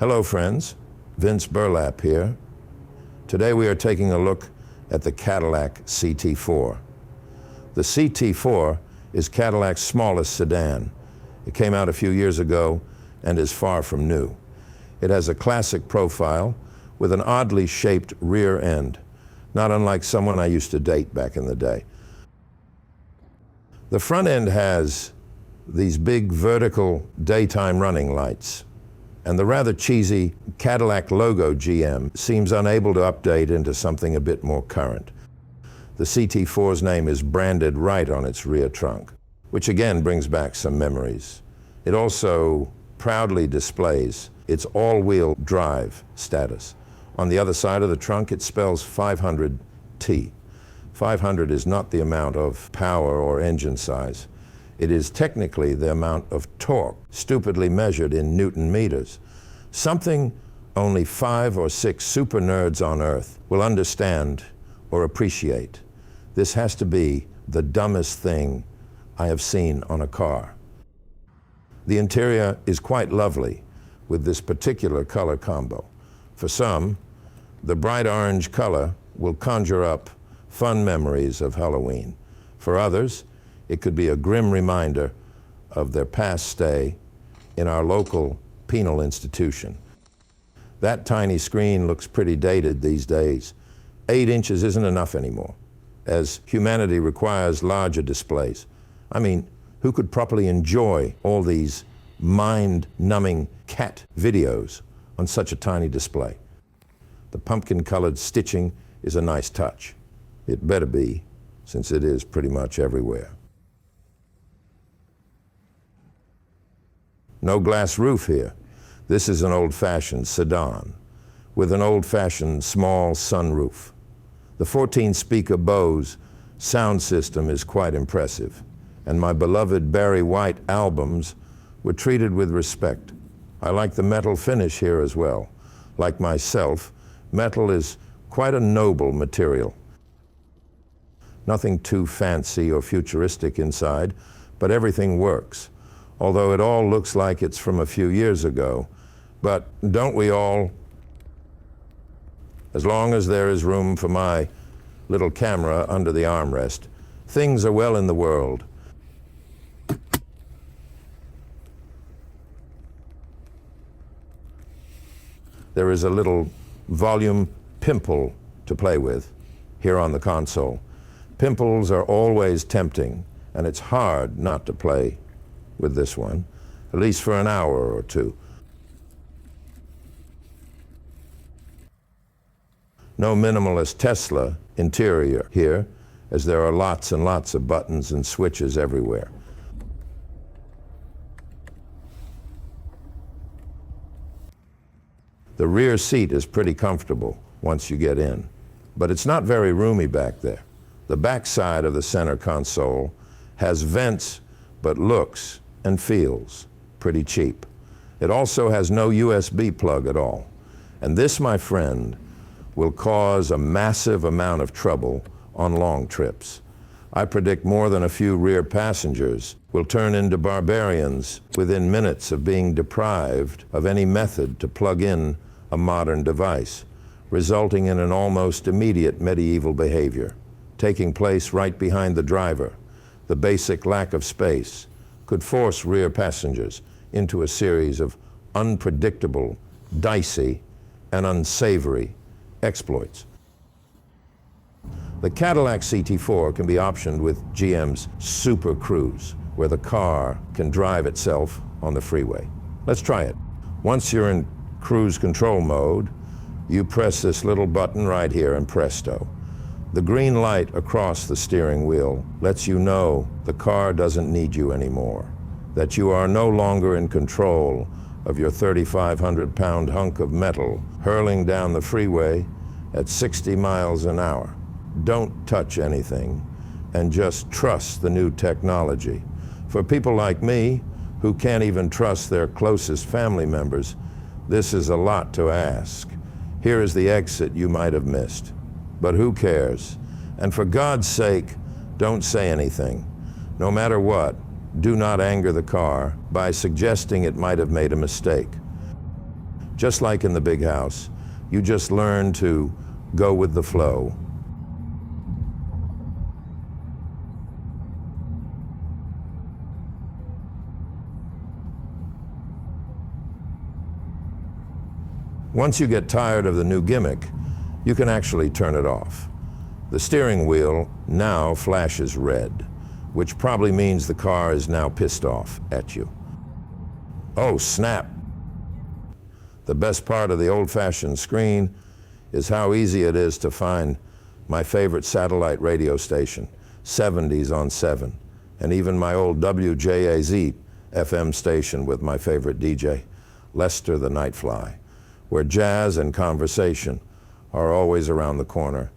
Hello friends, Vince Burlapp here. Today we are taking a look at the Cadillac CT4. The CT4 is Cadillac's smallest sedan. It came out a few years ago and is far from new. It has a classic profile with an oddly shaped rear end, not unlike someone I used to date back in the day. The front end has these big vertical daytime running lights, and the rather cheesy Cadillac logo GM seems unable to update into something a bit more current. The CT4's name is branded right on its rear trunk, which again brings back some memories. It also proudly displays its all-wheel drive status. On the other side of the trunk, it spells 500T. 500 is not the amount of power or engine size. It is technically the amount of torque, stupidly measured in Newton meters. Something only 5 or 6 super nerds on Earth will understand or appreciate. This has to be the dumbest thing I have seen on a car. The interior is quite lovely with this particular color combo. For some, the bright orange color will conjure up fun memories of Halloween. For others, it could be a grim reminder of their past stay in our local penal institution. That tiny screen looks pretty dated these days. 8 inches isn't enough anymore, as humanity requires larger displays. I mean, who could properly enjoy all these mind-numbing cat videos on such a tiny display? The pumpkin-colored stitching is a nice touch. It better be, since it is pretty much everywhere. No glass roof here. This is an old-fashioned sedan with an old-fashioned small sunroof. The 14-speaker Bose sound system is quite impressive, and my beloved Barry White albums were treated with respect. I like the metal finish here as well. Like myself, metal is quite a noble material. Nothing too fancy or futuristic inside, but everything works. Although it all looks like it's from a few years ago. But don't we all? As long as there is room for my little camera under the armrest, things are well in the world. There is a little volume pimple to play with here on the console. Pimples are always tempting, and it's hard not to play with this one, at least for an hour or two. No minimalist Tesla interior here, as there are lots and lots of buttons and switches everywhere. The rear seat is pretty comfortable once you get in, but it's not very roomy back there. The back side of the center console has vents, but looks and feels pretty cheap. It also has no USB plug at all. And this, my friend, will cause a massive amount of trouble on long trips. I predict more than a few rear passengers will turn into barbarians within minutes of being deprived of any method to plug in a modern device, resulting in an almost immediate medieval behavior taking place right behind the driver. The basic lack of space could force rear passengers into a series of unpredictable, dicey, and unsavory exploits. The Cadillac CT4 can be optioned with GM's Super Cruise, where the car can drive itself on the freeway. Let's try it. Once you're in cruise control mode, you press this little button right here and presto. The green light across the steering wheel lets you know the car doesn't need you anymore, that you are no longer in control of your 3,500-pound hunk of metal hurling down the freeway at 60 miles an hour. Don't touch anything and just trust the new technology. For people like me, who can't even trust their closest family members, this is a lot to ask. Here is the exit you might have missed. But who cares? And for God's sake, don't say anything. No matter what, do not anger the car by suggesting it might have made a mistake. Just like in the big house, you just learn to go with the flow. Once you get tired of the new gimmick, you can actually turn it off. The steering wheel now flashes red, which probably means the car is now pissed off at you. Oh, snap! The best part of the old-fashioned screen is how easy it is to find my favorite satellite radio station, 70s on 7, and even my old WJAZ FM station with my favorite DJ, Lester the Nightfly, where jazz and conversation are always around the corner